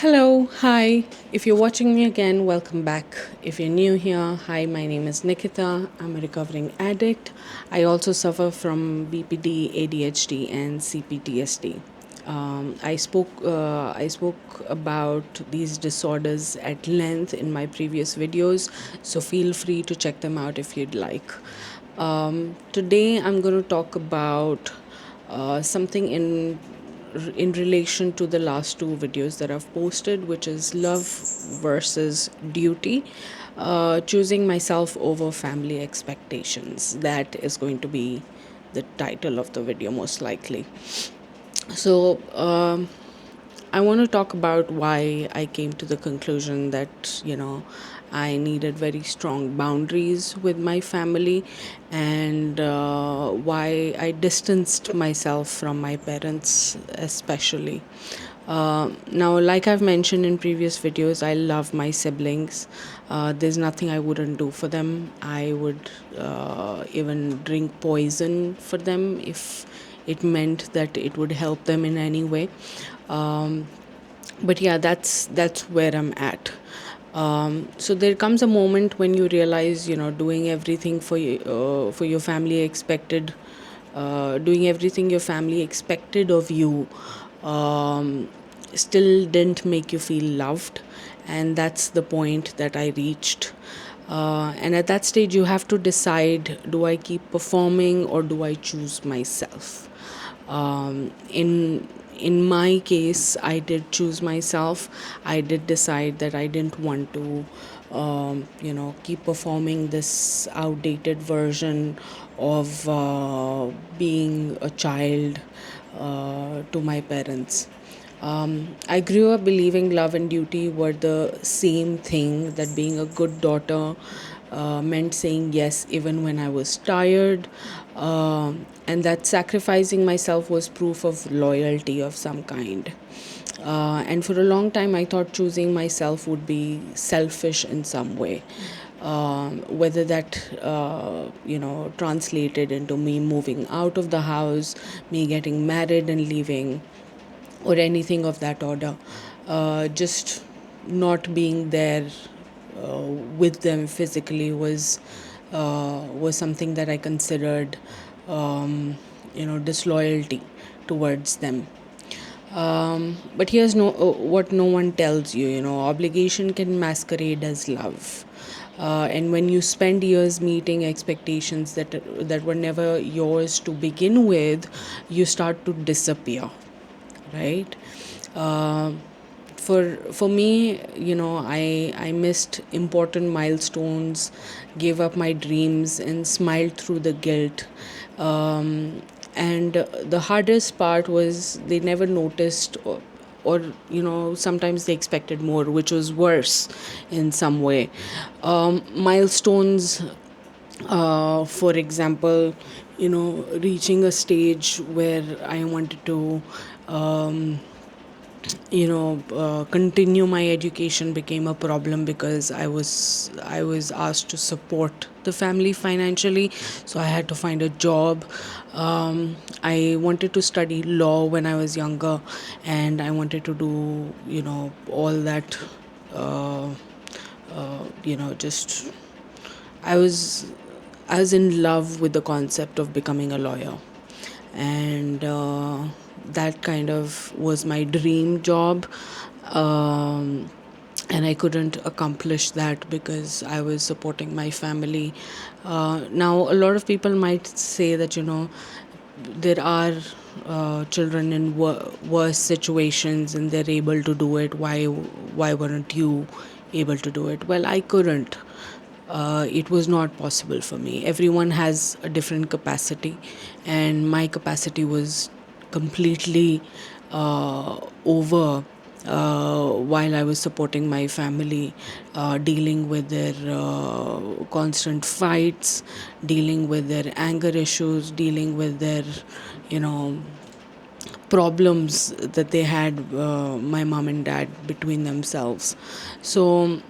Hello, hi. If you're watching me again, welcome back. If you're new here, hi, my name is Nikita. I'm a recovering addict. I also suffer from BPD, ADHD, and CPTSD. I spoke about these disorders at length in my previous videos, so feel free to check them out if you'd like. Today, I'm going to talk about something in relation to the last two videos that I've posted, which is love versus duty, choosing myself over family expectations. That is going to be the title of the video, most likely. So, I want to talk about why I came to the conclusion that, I needed very strong boundaries with my family, and why I distanced myself from my parents, especially. Now, like I've mentioned in previous videos, I love my siblings. There's nothing I wouldn't do for them. I would even drink poison for them if it meant that it would help them in any way. But yeah, that's where I'm at. So there comes a moment when you realize, doing everything for your family expected, doing everything your family expected of you, still didn't make you feel loved, and that's the point that I reached. And at that stage, you have to decide: do I keep performing or do I choose myself? In my case, I did choose myself. I did decide that I didn't want to keep performing this outdated version of being a child to my parents. I grew up believing love and duty were the same thing, that being a good daughter meant saying yes even when I was tired, and that sacrificing myself was proof of loyalty of some kind. And for a long time, I thought choosing myself would be selfish in some way. Whether that, translated into me moving out of the house, me getting married and leaving, or anything of that order. Just not being there with them physically was something that I considered, disloyalty towards them. But here's what no one tells you. Obligation can masquerade as love. And when you spend years meeting expectations that were never yours to begin with, you start to disappear, right? Uh, for me, I missed important milestones, gave up my dreams, and smiled through the guilt. And the hardest part was they never noticed, or sometimes they expected more, which was worse in some way. Milestones, for example, reaching a stage where I wanted to continue my education became a problem because I was asked to support the family financially, so I had to find a job. I wanted to study law when I was younger, and I wanted to do all that. uh, just I was I was in love with the concept of becoming a lawyer, and that kind of was my dream job. Um, and I couldn't accomplish that because I was supporting my family. Now, a lot of people might say that there are children in worse situations and they're able to do it. Why weren't you able to do it? Well, I couldn't. It was not possible for me. Everyone has a different capacity, and my capacity was completely over while I was supporting my family, dealing with their constant fights, dealing with their anger issues, dealing with their, you know, problems that they had, my mom and dad, between themselves. So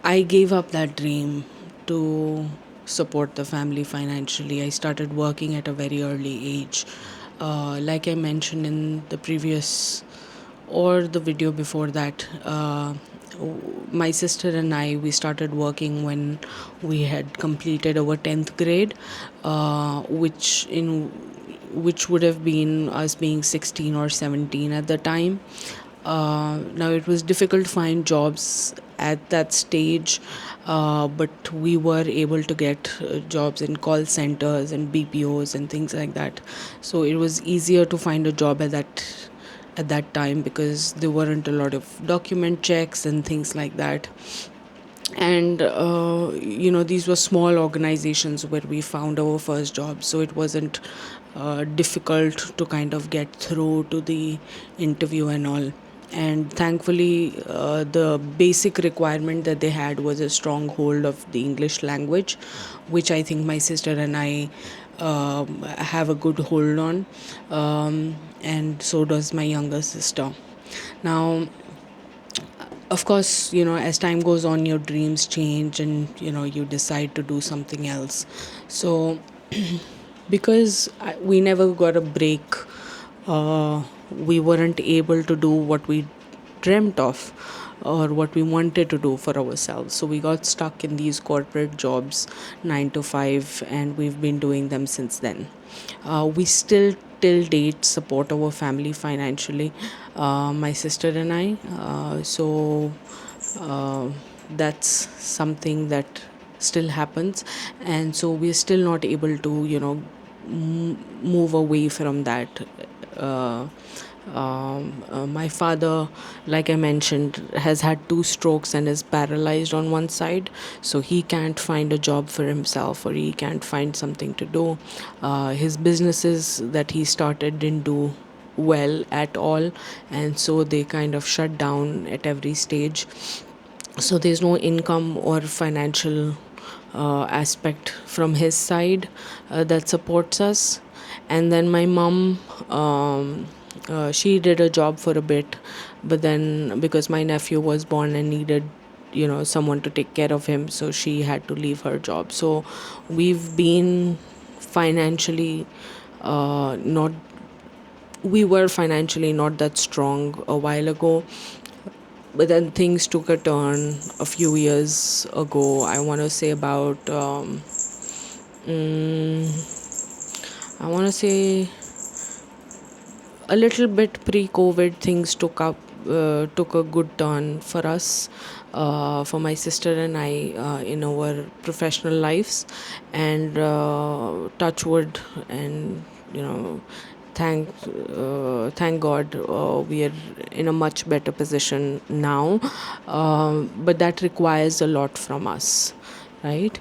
I gave up that dream to support the family financially. I started working at a very early age. Like I mentioned in the previous or the video before that. My sister and I, we started working when we had completed our 10th grade, which would have been us being 16 or 17 at the time. Now it was difficult to find jobs at that stage, but we were able to get jobs in call centers and BPOs and things like that. So it was easier to find a job at that time because there weren't a lot of document checks and things like that. And these were small organizations where we found our first job, so it wasn't difficult to kind of get through to the interview and all. And thankfully, the basic requirement that they had was a strong hold of the English language, which I think my sister and I have a good hold on, and so does my younger sister. Now, of course, as time goes on, your dreams change, and you decide to do something else. So because we never got a break, we weren't able to do what we dreamt of or what we wanted to do for ourselves. So we got stuck in these corporate jobs, 9 to 5, and we've been doing them since then. We still till date support our family financially, my sister and I. Uh, that's something that still happens, and so we're still not able to move away from that. uh, my father, like I mentioned, has had 2 strokes and is paralyzed on one side, so he can't find a job for himself, or he can't find something to do. His businesses that he started didn't do well at all, and so they kind of shut down at every stage. So there's no income or financial aspect from his side that supports us. And then my mom, she did a job for a bit, but then because my nephew was born and needed someone to take care of him, so she had to leave her job. So we've been financially not we were financially not that strong a while ago, but then things took a turn a few years ago. I want to say about I want to say a little bit pre-COVID, things took a good turn for us, for my sister and I, in our professional lives. And touch wood, and thank thank God, we are in a much better position now. But that requires a lot from us, right?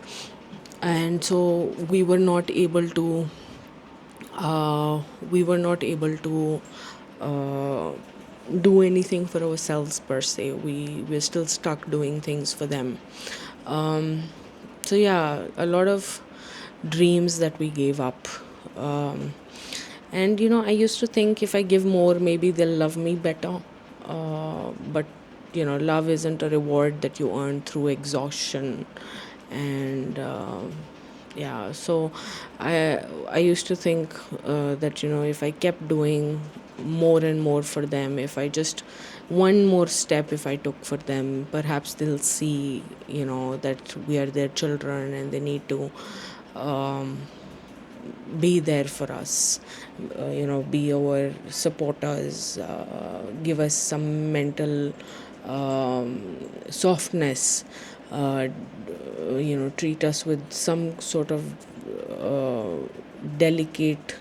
And so we were not able to uh, do anything for ourselves per se. We're still stuck doing things for them. um, so yeah, a lot of dreams that we gave up. And I used to think if I give more, maybe they'll love me better. But love isn't a reward that you earn through exhaustion. And yeah, so I used to think that if I kept doing more and more for them, if I just one more step if I took for them, perhaps they'll see that we are their children and they need to um, be there for us, be our supporters, give us some mental softness, treat us with some sort of delicate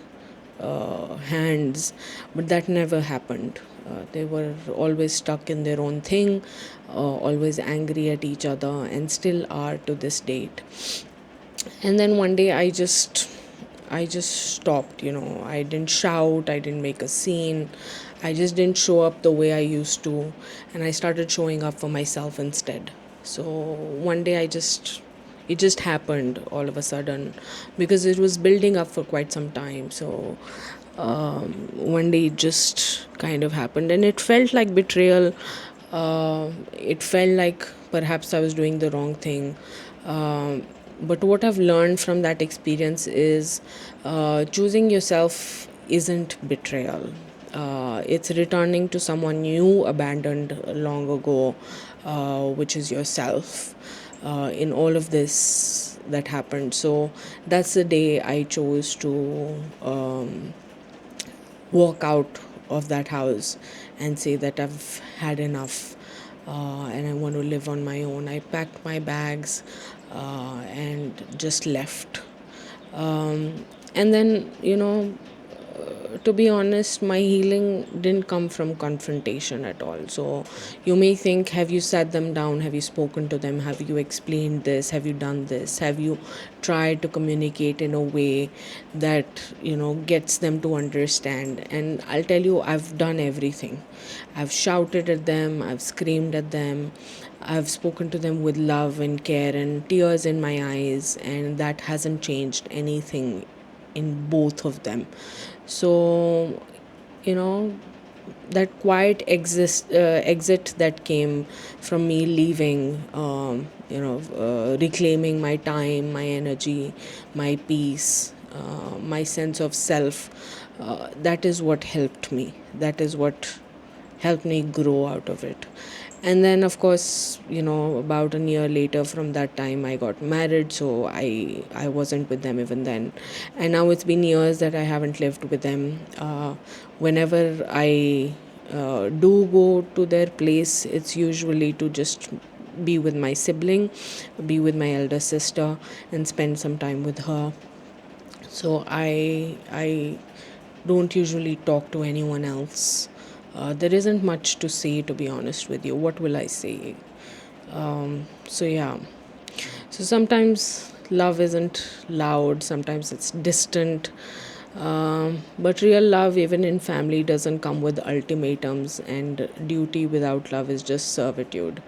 hands. But that never happened. They were always stuck in their own thing, always angry at each other, and still are to this date. And then one day I just stopped. I didn't shout, I didn't make a scene, I just didn't show up the way I used to, and I started showing up for myself instead. So one day it just happened all of a sudden, because it was building up for quite some time. So one day it just kind of happened, and it felt like betrayal. It felt like perhaps I was doing the wrong thing. But what I've learned from that experience is choosing yourself isn't betrayal. It's returning to someone you abandoned long ago, which is yourself, in all of this that happened. So that's the day I chose to walk out of that house and say that I've had enough, and I want to live on my own. I packed my bags and just left. And then, to be honest, my healing didn't come from confrontation at all. So you may think, have you sat them down? Have you spoken to them? Have you explained this? Have you done this? Have you tried to communicate in a way that, gets them to understand? And I'll tell you, I've done everything. I've shouted at them, I've screamed at them, I've spoken to them with love and care and tears in my eyes, and that hasn't changed anything in both of them. So, you know, that quiet exit that came from me leaving, reclaiming my time, my energy, my peace, my sense of self, that is what helped me. That is what helped me grow out of it. And then, of course, about a year later from that time, I got married, so I wasn't with them even then. And now it's been years that I haven't lived with them. Whenever I do go to their place, it's usually to just be with my sibling, be with my elder sister, and spend some time with her. So I don't usually talk to anyone else. There isn't much to say, to be honest with you. What will I say? So yeah. So sometimes love isn't loud. Sometimes it's distant. But real love, even in family, doesn't come with ultimatums, and duty without love is just servitude.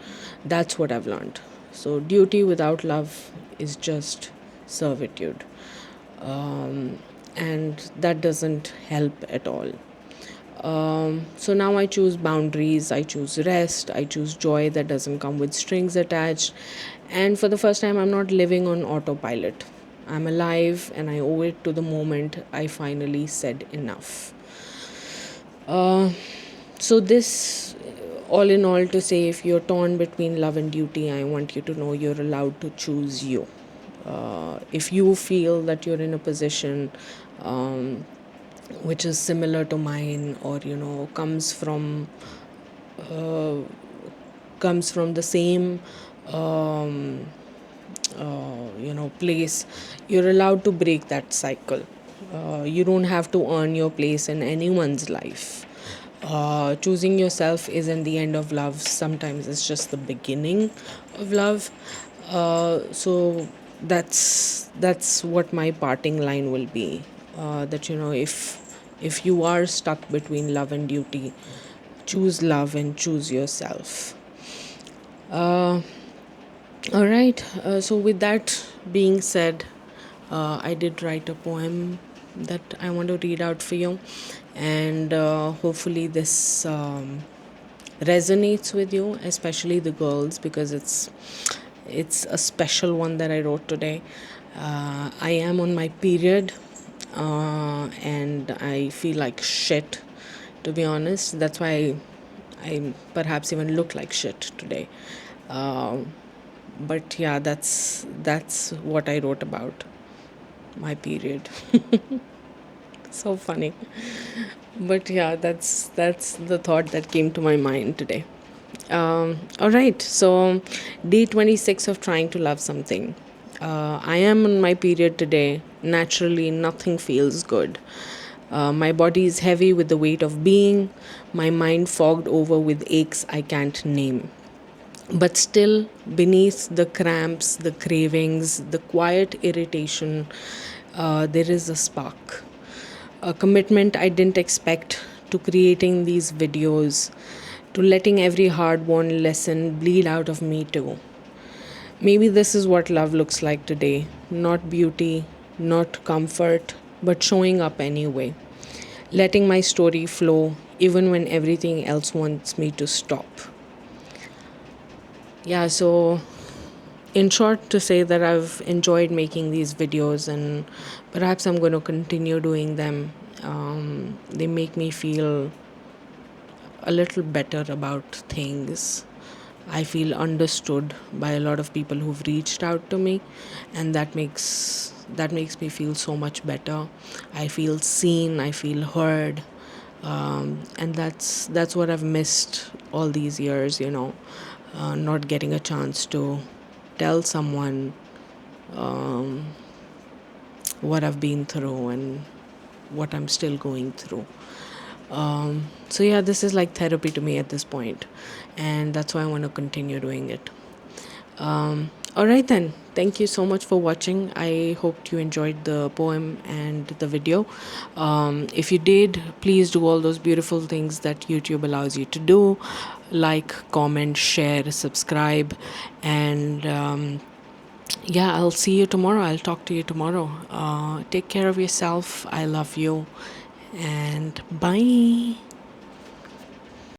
That's what I've learned. So duty without love is just servitude, and that doesn't help at all. So now I choose boundaries, I choose rest, I choose joy that doesn't come with strings attached. And for the first time, I'm not living on autopilot. I'm alive, and I owe it to the moment I finally said enough. So, this, all in all, to say, if you're torn between love and duty, I want you to know you're allowed to choose you. If you feel that you're in a position which is similar to mine, or uh, comes from the same place, you're allowed to break that cycle. You don't have to earn your place in anyone's life. Choosing yourself isn't the end of love. Sometimes it's just the beginning of love. So that's what my parting line will be. That if you are stuck between love and duty, choose love and choose yourself. All right. So with that being said, I did write a poem that I want to read out for you, and hopefully this resonates with you, especially the girls, because it's a special one that I wrote today. I am on my period, and I feel like shit, to be honest. That's why I perhaps even look like shit today. But yeah, that's what I wrote about my period. So funny. But yeah, that's the thought that came to my mind today. All right, so day 26 of trying to love something. I am on my period today. Naturally, nothing feels good. My body is heavy with the weight of being, my mind fogged over with aches I can't name. But still, beneath the cramps, the cravings, the quiet irritation, there is a spark. A commitment I didn't expect to creating these videos, to letting every hard won lesson bleed out of me too. Maybe this is what love looks like today. Not beauty, not comfort, but showing up anyway. Letting my story flow even when everything else wants me to stop. Yeah, so in short, to say that I've enjoyed making these videos, and perhaps I'm going to continue doing them. They make me feel a little better about things. I feel understood by a lot of people who've reached out to me, and that makes me feel so much better. I feel seen, I feel heard, and that's what I've missed all these years. Not getting a chance to tell someone what I've been through and what I'm still going through. So yeah, this is like therapy to me at this point, and that's why I want to continue doing it. All right then. Thank you so much for watching. I hoped you enjoyed the poem and the video. If you did, please do all those beautiful things that YouTube allows you to do, like, comment, share, subscribe, and yeah, I'll see you tomorrow. I'll talk to you tomorrow. Take care of yourself. I love you, and bye.